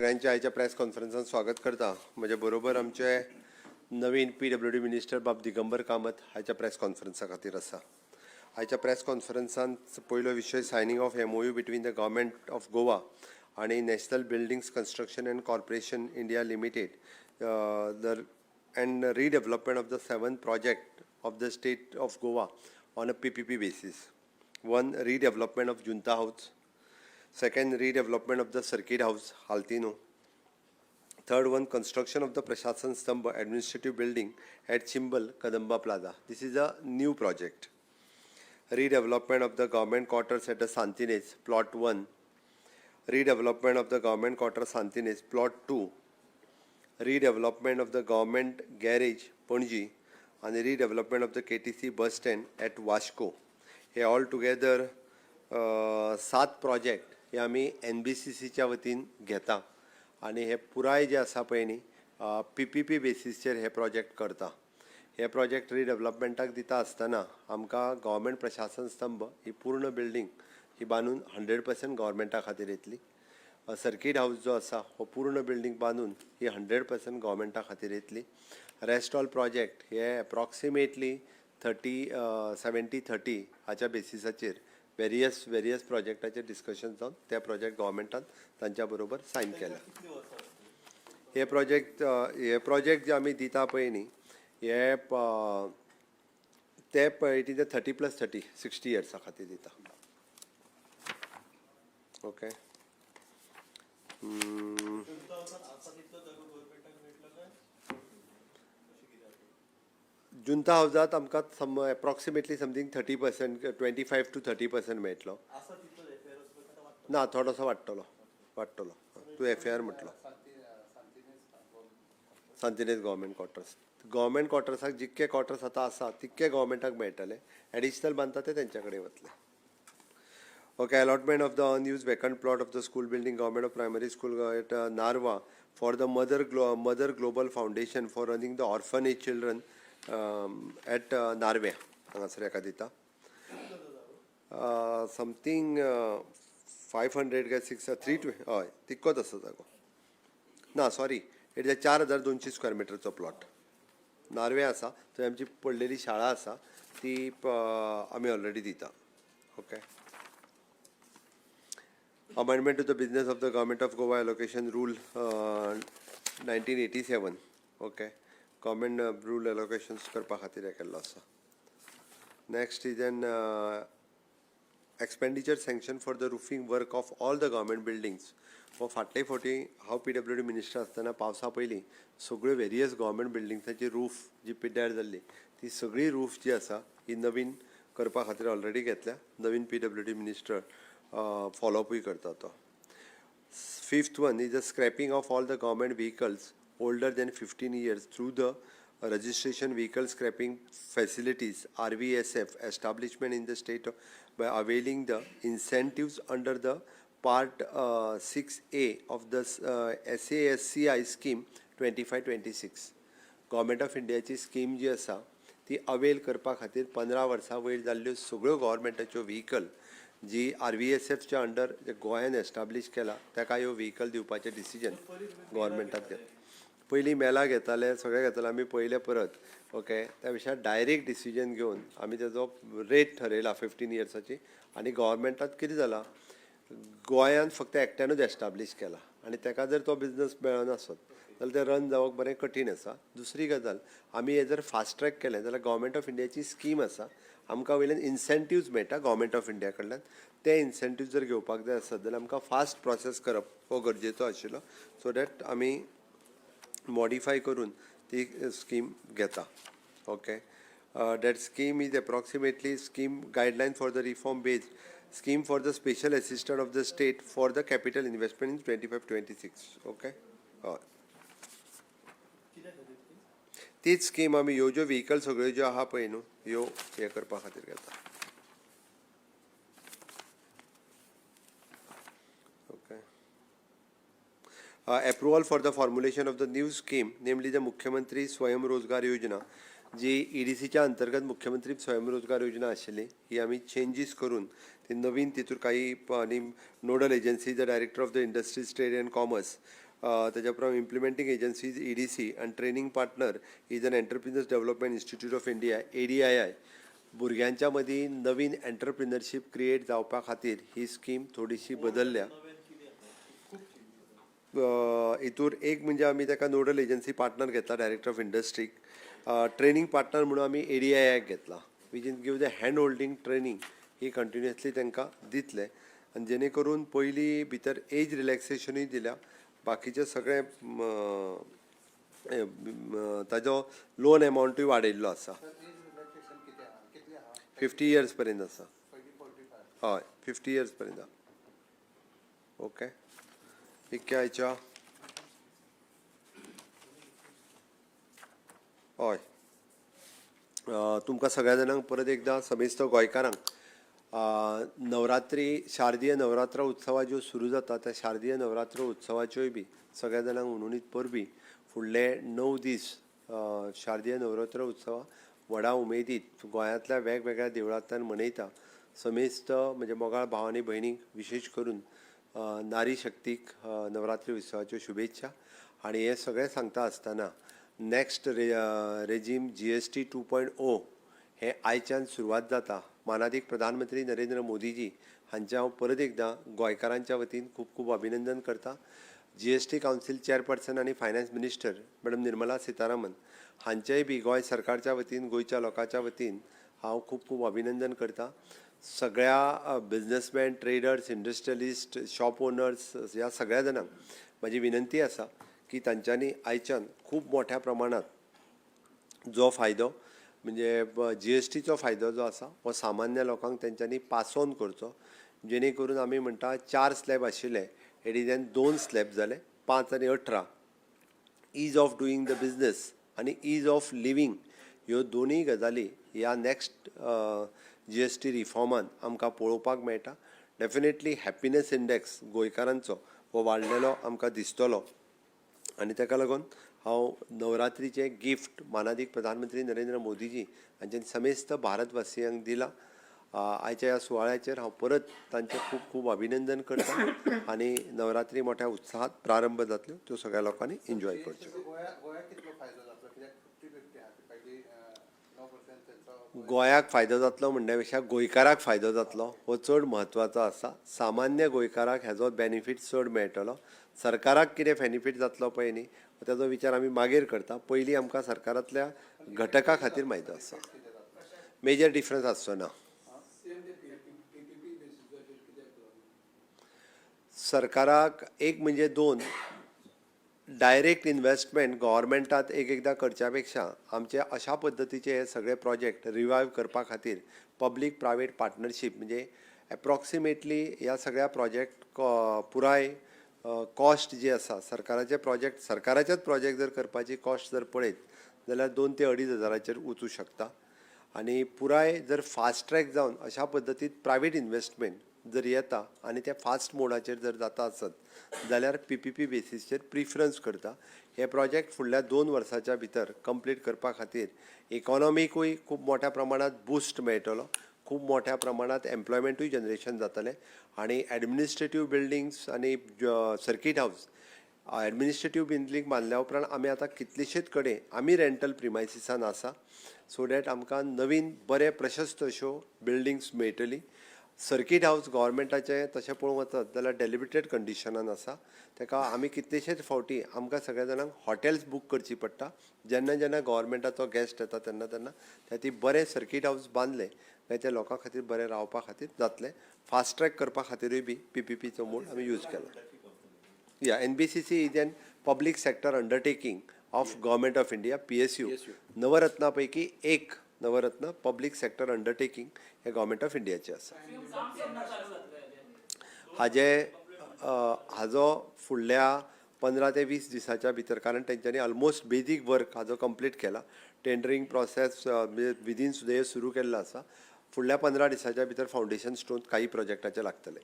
सगळ्यांच्या आयच्या प्रेस कॉन्फरन्सान स्वागत करता. म्हजे बरोबर आमचे नवीन PWD मिनिस्टर बाब दिगंबर कामत हाच्या प्रेस कॉन्फरन्सा खातीर आसा. आयच्या प्रेस कॉन्फरन्सान पयलो विशय signing of MOU between the government of Goa आनी national buildings construction and corporation India limited and redevelopment of the 7 project of the state of Goa on a PPP basis. One, redevelopment of Junta House. Second, redevelopment of the Circuit House, Haltino. Third one, construction of the Prashasan Stambha administrative building at Chimbal, Kadamba Plaza. This is a new project. Redevelopment of the government quarters at the Santines, plot 1. Redevelopment of the government quarters Santines, plot 2. Redevelopment of the government garage Panaji and redevelopment of the KTC bus stand at Washco. हे all together 7 project हे आमी NBCCच्या वतीन घेता आणि हे पुराय जे आसा पळय न्ही PPP बेसिसचेर हे प्रोजेक्ट करता. हे प्रोजेक्ट रिडेवलपमेंटाक दिता आसतना आमकां गव्हर्मेंट प्रशासन स्तंभ ही पूर्ण बिल्डींग ही बांदून 100% गव्हर्मेंटा खातीर येतली. सर्किट हाऊस जो आसा हो पूर्ण बिल्डींग बांदून ही 100% गव्हर्मेंटा खातीर येतली. रेस्ट ऑल प्रोजेक्ट हे एप्रॉक्सिमेटली 70-30 हाच्या बेसिसाचेर वेरियस प्रोजेक्टाचेर डिस्कशन जावन ते प्रोजेक्ट गव्हर्मेंटान तांच्या बरोबर सायन केला. हे प्रोजेक्ट जे आमी दिता पळय न्ही हे ते इट इज 30+30 60 इयर्सा खातीर दिता. ओके. जुंता हावजात आमकां एप्रॉक्सिमेटली समथींग 30% 25 to 30% मेळटलो. ना थोडोसो वाडटलो. तूं FAR म्हटलो. सांतिनेज गव्हर्मेंट क्वॉर्टर्साक जितके क्वॉर्टर्स आतां आसा तितके गव्हर्मेंटाक मेळटले. एडिशनल बांदता ते तेंच्या कडेन वतले. Okay, allotment of the unused vacant plot of the school building, Government of Primary School at Narwa for the Mother Global Foundation for running the orphanage children at Narve. हांगासर एका दिता. Something 500 काय 320 हय तितकोच आसा जागो. ना सॉरी इट इज 4200 स्क्वेअर मिटरचो plot. Narve आसा थंय आमची पडलेली शाळा आसा ती आमी ऑलरेडी दिता. Okay. Amendment to the business of the Government of Goa allocation rule 1987. Okay. Government rule allocations करपा खातीर केल्लो आसा. Next is an expenditure sanction for the roofing work of all the government buildings. हो फाटले फावटी हांव PWD minister आसतना पावसा पयलीं सगळ्यो वेरियस गव्हर्मेंट बिल्डिंग्साची रूफ जी पिड्ड्यार जाल्ली ती सगळी रूफ जी आसा ही नवीन करपा खातीर ऑलरेडी घेतल्या. नवीन PWD मिनिस्टर फॉलोअपूय करता तो. Fifth one is the scrapping of all the government vehicles older than 15 years through the registration vehicle scrapping facilities RVSF establishment in the state by availing the incentives under the part 6A of the SASCI scheme 25-26. Government of India ची scheme जी आसा ती avail करपा खातीर 15 वर्सां वयर जाल्ल्यो सगळ्यो गव्हर्मेंटाच्यो vehicle जी RVSFच्या under जे गोंयान एस्टाब्लीश केला ताका ह्यो व्हेकल दिवपाचें डिसिजन गव्हर्मेंटाक घेतलें. पयलीं मेला घेताले सगळे घेताले आमी पयले परत. ओके. त्या विशयार डायरेक्ट डिसिजन घेवन आमी तेजो रेट ठरयला 15 इयर्साची आनी गव्हर्मेंटात कितें जाला गोंयान फक्त एकट्यानूच एस्टाब्लीश केला आनी ताका जर तो बिजनस मेळना आसत जाल्यार तें रन जावप बरें कठीण आसा. दुसरी गजाल आमी हे जर फास्ट ट्रॅक केलें जाल्यार गव्हर्मेंट ऑफ इंडियाची स्कीम आसा आमकां वयल्यान इन्सेंटिव्ज मेळटा गव्हर्मेंट ऑफ इंडिया कडल्यान. ते इन्सेंटिव्ज जर घेवपाक जाय आसत जाल्यार आमकां फास्ट प्रोसेस करप हो गरजेचो आशिल्लो सो दॅट आमी मॉडिफाय करून ती स्कीम घेता. Okay. That scheme is approximately scheme guideline for the reform based scheme for the special assistant of the state for the capital investment in 25-26. Okay. हय तीच स्कीम आमी ह्यो ज्यो व्हेकल सगळ्यो ज्यो आहा पळय न्हू ह्यो हे करपा खातीर घेता. Okay. Approval for the formulation of the new scheme namely the मुख्यमंत्री स्वयंरोजगार योजना जी EDCच्या अंतर्गत मुख्यमंत्री स्वयंरोजगार योजना आशिल्ली ही आमी चेंजीस करून ती नवीन तितूर काही nodal agency the director of the industries trade and commerce तेज्या उपरांत इम्प्लिमेंटींग एजन्सीज EDC आनी training partner is an entrepreneurs development institute of India ADII. भुरग्यांच्या मदीं नवीन एंटरप्रिनरशीप क्रिएट जावपा खातीर ही स्कीम थोडीशी बदलल्या. हितूर एक म्हणजे आमी ताका नोडल एजन्सी पार्टनर घेतला डायरेक्टर ऑफ इंडस्ट्रीक. ट्रेनिंग पार्टनर म्हणून आमी ADII घेतला. Which in give the hand holding training he continuously तांकां दितले आनी जेणे करून पयलीं भितर एज रिलॅक्सेशनूय दिल्या. बाकीचे सगळे ताजो लोन एमावंटूय वाडयल्लो आसा. 50 years पर्यंत आसा. हय 50 years पर्यंत. ओके इतक्या आयच्या हय तुमकां सगळ्या जाणांक परत एकदां समेस्त गोंयकारांक नवरात्री शारदीय नवरात्र उत्सवा ज्यो सुरू जाता त्या शारदीय नवरात्र उत्सवाच्योय बी सगळ्या जाणांक उनुनीत परबी फुडले 9 दीस शारदीय नवरात्र उत्सव व्हडा उमेदीत गोंयांतल्या वेगवेगळ्या देवळांतल्यान मनयता. समेस्त म्हणजे मोगाळ भाव आनी भयणीक विशेश करून नारी शक्तीक नवरात्री उत्सवाच्यो शुभेच्छा. आनी हे सगळें सांगता आसतना नॅक्स्ट रेजीम GST 2.0 हे आयच्यान सुरवात जाता. मानादीक प्रधानमंत्री नरेंद्र मोदीजी हांचे हांव परत एकदां गोंयकारांच्या वतीन खूब खूब अभिनंदन करता. GST कावन्सील चेअरपर्सन आनी finance minister madam Nirmala Sitharaman हांचेय बी गोंय सरकारच्या वतीन गोंयच्या लोकांच्या वतीन हांव खूब खूब अभिनंदन करता. सगळ्या businessman traders industrialist shop owners ह्या सगळ्या जाणांक म्हाजी विनंती आसा की तांच्यांनी आयच्यान खूब मोठ्या प्रमाणात जो फायदो म्हणजे GSTचो फायदो जो आसा हो सामान्य लोकांक तेंच्यांनी पास ऑन करचो. जेणे करून आमी म्हणटा 4 स्लॅब आशिल्ले एडिजान 2 स्लॅब जाले 5 आनी 18. ईज ऑफ डुईंग द बिजनेस आनी ईज ऑफ लिवींग ह्यो दोनूय गजाली ह्या नॅक्स्ट GST रिफॉर्मान आमकां पळोवपाक मेळटा. डेफिनेटली हॅपिनेस इंडेक्स गोंयकारांचो हो वाडलेलो आमकां दिसतलो आनी ताका लागून हांव नवरात्रीचे गिफ्ट मानादीक प्रधानमंत्री नरेंद्र मोदीजी हांच्यानी समेस्त भारतवासियांक दिला. आयच्या ह्या सुवाळ्याचेर हांव परत तांचें खूब खूब अभिनंदन करता आनी नवरात्री मोठ्या उत्साहात प्रारंभ जातल्यो त्यो सगळ्या लोकांनी एन्जॉय करच्यो. गोंयाक फायदो जातलो म्हणल्या पेक्षा गोंयकाराक फायदो जातलो हो चड म्हत्वाचो आसा. सामान्य गोंयकाराक हेजो बेनिफीट चड मेळटलो. सरकाराक कितें बेनिफीट जातलो पळय न्ही ताजो विचार आमी मागीर करता. पयलीं आमकां सरकारांतल्या घटका खातीर म्हायती आसा. मेजर डिफरन्स आसचो ना. सरकाराक एक म्हणजे 2 डायरेक्ट इन्व्हेस्टमेंट गव्हर्मेंटात एकदां करच्या पेक्षा आमचे अशा पद्दतीचे हे सगळे प्रोजेक्ट रिवायव करपा खातीर पब्लीक प्रायवेट पार्टनरशीप म्हणजे एप्रॉक्सिमेटली ह्या सगळ्या प्रोजेक्ट पुराय कॉस्ट जी आसा सरकाराचे प्रोजेक्ट सरकाराचेच प्रोजेक्ट जर करपाची कॉस्ट जर पळयत जाल्यार 2 ते 2.5 हजाराचेर वचूं शकता. आनी पुराय जर फास्ट ट्रॅक जावन अशा पद्दतीत प्रायवेट इन्व्हेस्टमेंट जर येता आनी ते फास्ट मोडाचेर जर जाता आसत जाल्यार PPP बेसिसचेर प्रिफरन्स करता. हे प्रोजेक्ट फुडल्या 2 वर्सांच्या भितर कंप्लीट करपा खातीर इकॉनॉमीकूय खूब मोठ्या प्रमाणात बूस्ट मेळटलो. खूब मोठ्या प्रमाणात एम्प्लॉयमेंटूय जनरेशन जातलें आनी एडमिनिस्ट्रेटीव बिल्डिंग्स आनी सर्कीट हावस एडमिनिस्ट्रेटीव बिल्डींग बांदल्या उपरांत आमी आतां कितलेशेच कडेन आमी रेंटल प्रिमायसिसान आसा सो डॅट आमकां नवीन बरे प्रशस्त अश्यो बिल्डिंग्स मेळटली. सर्कीट हावस गव्हर्मेंटाचें तशें पळोवंक वचत जाल्यार डेलिमिटेड कंडिशनान आसा. ताका आमी कितलेशेच फावटी आमकां सगळ्या जाणांक हॉटेल्स बूक करची पडटा. जेन्ना जेन्ना गव्हर्मेंटाचो गेस्ट येता तेन्ना तेन्ना ती बरें सर्कीट हावस बांदले मागीर ते लोकां खातीर बरें रावपा खातीर जातलें. फास्ट ट्रॅक करपा खातीरूय बी PPPचो मोड आमी यूज केला. NBCC is an public sector undertaking of government of India PSU. Navratna पैकी एक नवरत्न पब्लीक सेक्टर अंडरटेकिंग हे गव्हर्मेंट ऑफ इंडियाचे आसा. हाजो फुडल्या 15 ते 20 दिसाच्या भितर कारण तेंच्यांनी ऑलमोस्ट बेजीक वर्क हाजो कंप्लीट केला. टेंडरींग प्रोसेस विदीन सुद्दां सुरू केल्लो आसा. फुडल्या 15 दिसाच्या भितर फावंडेशन स्टोन काही प्रोजेक्टाचे लागतले.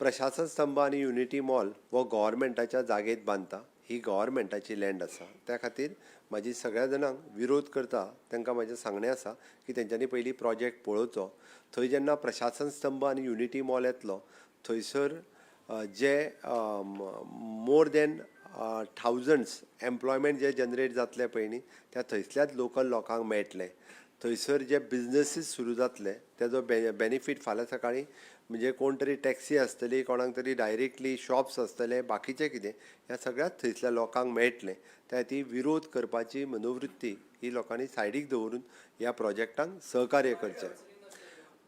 प्रशासन स्तंभ आनी युनिटी मॉल हो गव्हर्मेंटाच्या जागेत बांदता. ही गव्हर्मेंटाची लँड आसा. त्या खातीर म्हाजी सगळ्या जाणांक विरोध करता तांकां म्हाजें सांगणें आसा की तेंच्यांनी पयलीं प्रोजेक्ट पळोवचो. थंय जेन्ना प्रशासन स्तंभ आनी युनिटी मॉल येतलो थंयसर जे मोर देन थावजंड्स एम्प्लॉयमेंट जे जनरेट जातले पळय न्ही त्या थंयसल्याच लोकल लोकांक मेळटले. थंयसर जे बिजनसीस सुरू जातले तेजो बेनिफीट फाल्यां सकाळीं म्हणजे कोण तरी टॅक्सी आसतली, कोणाक तरी डायरेक्टली शॉप्स आसतले, बाकीचें कितें ह्या सगळ्याच थंयसल्या लोकांक मेळटलें. त्या ती विरोध करपाची मनोवृत्ती ही लोकांनी सायडीक दवरून ह्या प्रोजेक्टांक सहकार्य करचें.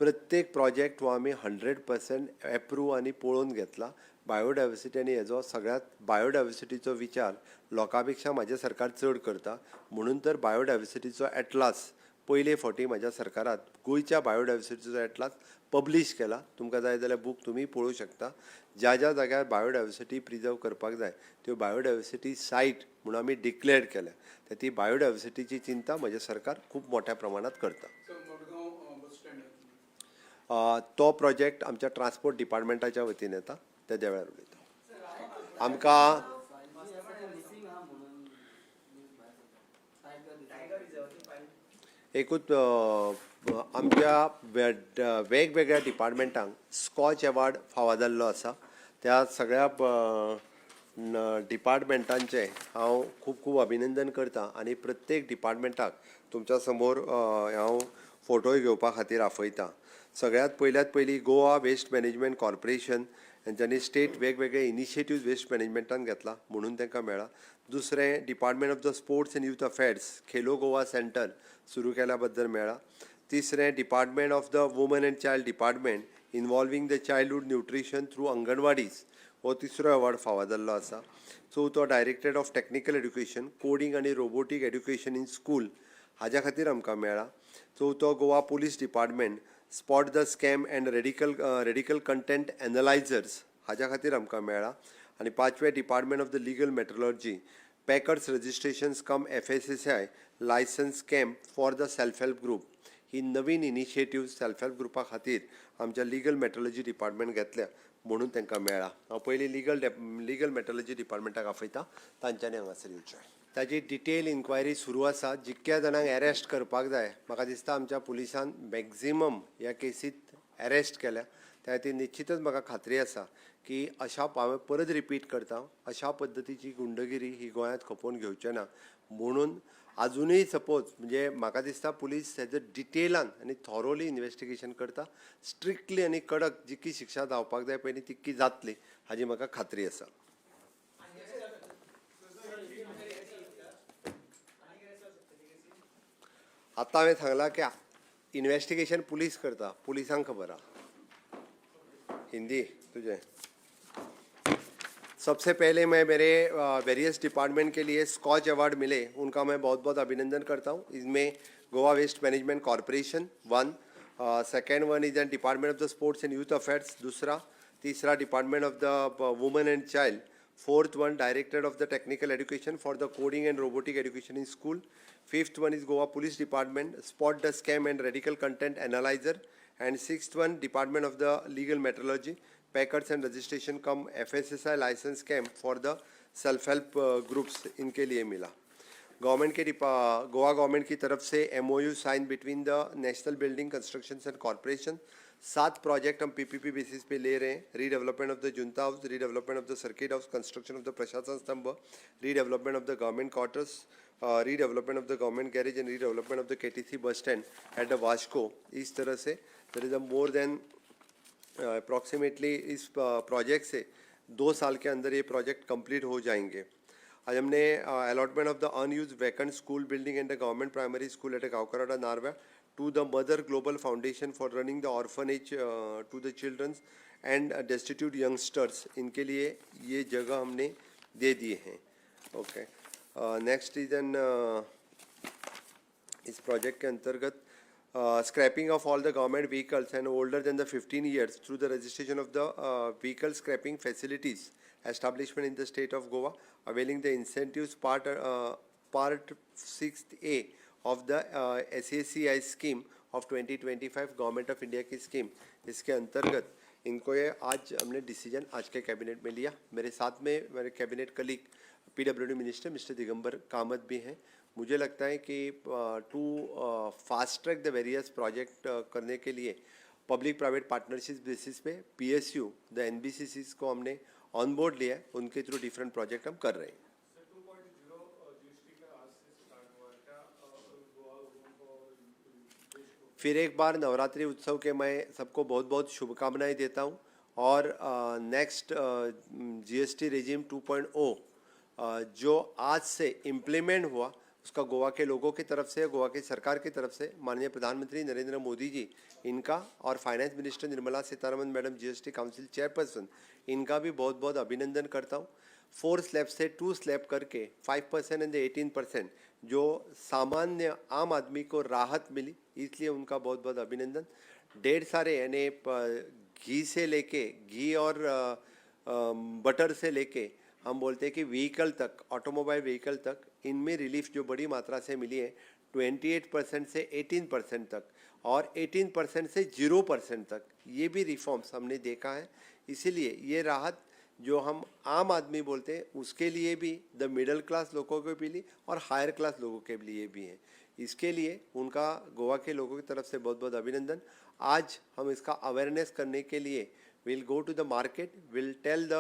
प्रत्येक प्रोजेक्ट हो आमी 100% एप्रूव आनी पळोवन घेतला. बायोडायवर्सिटी आनी हेजो सगळ्यात बायोडायवर्सिटीचो विचार लोकां पेक्षा म्हाजें सरकार चड करता. म्हणून तर बायोडायवर्सिटीचो एटलास पयले फावटी म्हाज्या सरकारात गोंयच्या बायोडायवर्सिटीचो एटलास पब्लीश केला. तुमकां जाय जाल्यार बूक तुमी पळोवंक शकता. ज्या ज्या जाग्यार बायोडायवर्सिटी प्रिजर्व करपाक जाय त्यो बायोडायवर्सिटी सायट म्हणून आमी डिक्लेअर केल्या. तर ती बायोडायवर्सिटीची चिंता म्हजें सरकार खूब मोठ्या प्रमाणात करता. तो प्रोजेक्ट आमच्या ट्रान्सपोर्ट डिपार्टमेंटाच्या वतीन येता. तेज्या वेळार उलयता. आमकां एकूच आमच्या वेगवेगळ्या डिपार्टमेंटांक स्कॉच अवॉर्ड फावो जाल्लो आसा. त्या सगळ्या डिपार्टमेंटांचे हांव खूब खूब अभिनंदन करता आनी प्रत्येक डिपार्टमेंटाक तुमच्या समोर हांव फोटोय घेवपा खातीर आपयता. सगळ्यात पयली गोवा वेस्ट मॅनेजमेंट कॉर्पोरेशन हेंच्यांनी स्टेट वेगवेगळे इनिशिएटिव्ह वेस्ट मॅनेजमेंटान घेतला म्हणून तांकां मेळ्ळा. दुसरें department of the sports and youth affairs Khelo Goa centre सुरू केल्या बद्दल मेळ्ळा. तिसरें department of the woman and child department involving the childhood nutrition through anganwadis हो तिसरो अवॉर्ड फावो जाल्लो आसा. चवथो directorate of technical education coding आनी रोबोटीक एड्युकेशन इन स्कूल हाज्या खातीर आमकां मेळ्ळा. चवथो Goa police department spot the scam and radical content analysers हाज्या खातीर आमकां मेळ्ळा. आनी पांचवें department of the legal metrology packers registrations cum FSSAI licence camp for the self help group ही नवीन इनिशिएटिव्ह सेल्फ हेल्प ग्रुपा खातीर आमच्या लिगल मेट्रोलॉजी डिपार्टमेंट घेतल्या म्हणून तांकां मेळ्ळा. हांव पयलीं लिगल मेट्रोलॉजी डिपार्टमेंटाक आपयता, तांच्यांनी हांगासर येवचें. ताजी डिटेल इन्क्वायरी सुरू आसा. जितक्या जाणांक अरेस्ट करपाक जाय म्हाका दिसता आमच्या पुलिसान मॅक्झिमम ह्या केसींत अरेस्ट केल्या. त्या खातीर निश्चितच म्हाका खात्री आसा की हांवें परत रिपीट करता अशा पद्दतीची गुंडगिरी ही गोंयांत खपोवन घेवचें ना. म्हणून अजुनूय सपोज म्हणजे म्हाका दिसता पुलीस हेजो डिटेलान आनी थॉरोली इन्वेस्टिगेशन करता. स्ट्रिक्टली आनी कडक जितकी शिक्षा जावपाक जाय पळय तितकी जातली हाजी म्हाका खात्री आसा. आतां हांवें सांगलां की इन्वेस्टिगेशन पुलीस करता. पुलिसांक खबर आहा. हिंदी तुझे सबसे पहले मैं मेरे वेरियस डिपार्टमेंट के लिए स्कॉच अवार्ड मिले उनका मैं बहुत बहुत अभिनंदन करता हूँ. इसमें Goa waste management corporation 1, second one is an department of the sports and youth affairs दूसरा, तीसरा department of the women and child, fourth one director of the technical education for the coding and robotic education in school, fifth one is Goa police department spot the scam and radical content analyser, and sixth one Department of the Legal Metrology packers and registration cum FSSAI licence camp for the self help groups इनके लिए मिला. Government के Goa government की तरफ से MOU sign between the national building construction and corporation. 7 project हम PPP basis पे ले रहे हैं. Redevelopment of the Junta house, redevelopment of the circuit house, construction of the Prashasan Stambh, redevelopment of the government quarters, redevelopment of the government garage and redevelopment of the KTC bus stand at the Vasco. इस तरह से there is a more than approximately इस project से 2 साल के अंदर ये project complete हो जाएंगे. आज हमने allotment of the unused vacant school building and the government primary school at Gavkarada Narva to the mother global foundation for running the orphanage to the childrens and destitute youngsters, इनके लिए ये जगह हमने दे दिए हैं. ओके, नेक्स्ट इज एन इस project के अंतर्गत scrapping of all the government vehicles and older than the 15 years through the registration of the vehicle scrapping facilities establishment in the state of Goa, availing the incentives part 6A of the SACI scheme of 2025 government of India की scheme. इसके अंतर्गत इनको ये आज हमने decision आज के cabinet में लिया. मेरे साथ में मेरे cabinet colleague PWD minister mister Digambar Kamat भी हैं. मुझे लगता है कि to fast track the various project करने के लिए पब्लिक प्राइवेट पार्टनरशिप बेसिस पे PSU द NBCCs को हमने ऑन बोर्ड लिया है, उनके थ्रू डिफरेंट प्रोजेक्ट हम कर रहे हैं। फिर एक बार नवरात्रि उत्सव के मैं सबको बहुत बहुत शुभकामनाएं देता हूं और नेक्स्ट GST रेजिम 2.0 जो आज से इम्प्लीमेंट हुआ उसका गोवा के लोगों की तरफ से, गोवा की सरकार की तरफ से माननीय प्रधानमंत्री नरेंद्र मोदी जी इनका और finance minister Nirmala Sitharaman madam GST council chairperson इनका भी बहुत बहुत अभिनंदन करता हूँ। 4 स्लैब से 2 स्लैब करके 5% एंड 18% जो सामान्य आम आदमी को राहत मिली, इसलिए उनका बहुत बहुत अभिनंदन। ढेर सारे यानी घी से लेके घी और बटर से लेके हम बोलते हैं कि व्हीकल तक, ऑटोमोबाइल व्हीकल तक, इनमें रिलीफ जो बड़ी मात्रा से मिली है 28% से 18% तक और 18% से 0% तक, ये भी रिफॉर्म्स हमने देखा है। इसीलिए ये राहत जो हम आम आदमी बोलते हैं उसके लिए भी, द मिडिल क्लास लोगों के लिए और हायर क्लास लोगों के लिए भी है। इसके लिए उनका गोवा के लोगों की तरफ से बहुत बहुत अभिनंदन। आज हम इसका अवेयरनेस करने के लिए will go to the market, will tell the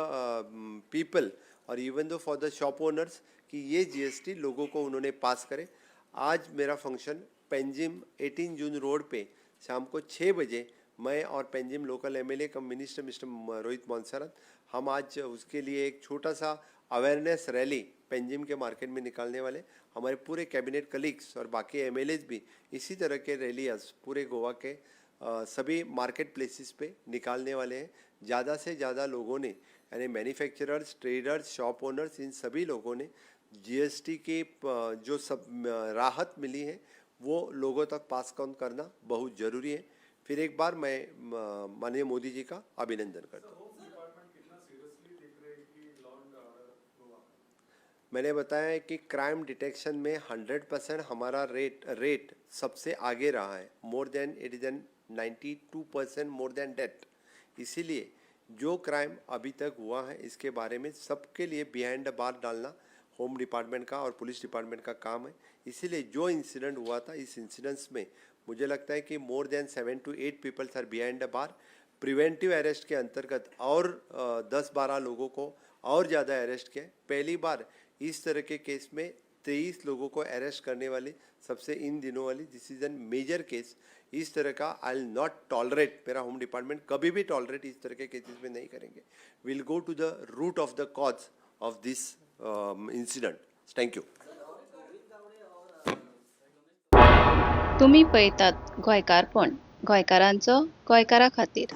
people और even though for the shop owners कि ये GST लोगों को उन्होंने पास करे। आज मेरा फंक्शन पेंजिम 18 जून रोड पे शाम को 6 बजे मैं और पेंजिम लोकल MLA कम मिनिस्टर मिस्टर रोहित मोन्सरत, हम आज उसके लिए एक छोटा सा अवेयरनेस रैली पेंजिम के मार्केट में निकालने वाले। हमारे पूरे कैबिनेट कलीग्स और बाकी MLAs भी इसी तरह के रैलियाज पूरे गोवा के सभी मार्केट प्लेसेस पे निकालने वाले हैं। ज़्यादा से ज़्यादा लोगों ने यानी manufacturers, traders, shop owners, in सभी लोगों ने GST के जो सब राहत मिली है वो लोगों तक पास ऑन करना बहुत ज़रूरी है। फिर एक बार मैं माननीय मोदी जी का अभिनंदन करता हूँ। मैंने बताया है कि क्राइम डिटेक्शन में 100% हमारा रेट सबसे आगे रहा है, more than it is an 92% more than death. इसीलिए जो क्राइम अभी तक हुआ है इसके बारे में सबके लिए बिहाइंड द बार डालना होम डिपार्टमेंट का और पुलिस डिपार्टमेंट का काम है। इसीलिए जो इंसिडेंट हुआ था, इस इंसिडेंट्स में मुझे लगता है कि more than 7 to 8 peoples are behind the bars. Preventive arrest के अंतर्गत और 10-12 लोगों को और ज़्यादा अरेस्ट किया। पहली बार इस तरह के केस में 23 लोगों को अरेस्ट करने वाली सबसे इन दिनों वाली this is an major case. इस तरह का आई विल नॉट टॉलरेट, मेरा होम डिपार्टमेंट कभी भी टॉलरेट इस तरह के केसेस में नहीं करेंगे। Will go to the root of the cause of this incident. Thank you. तुम्ही पळयतात गोंयकारपण, गोंयकारांचो गोंयकारा खातीर।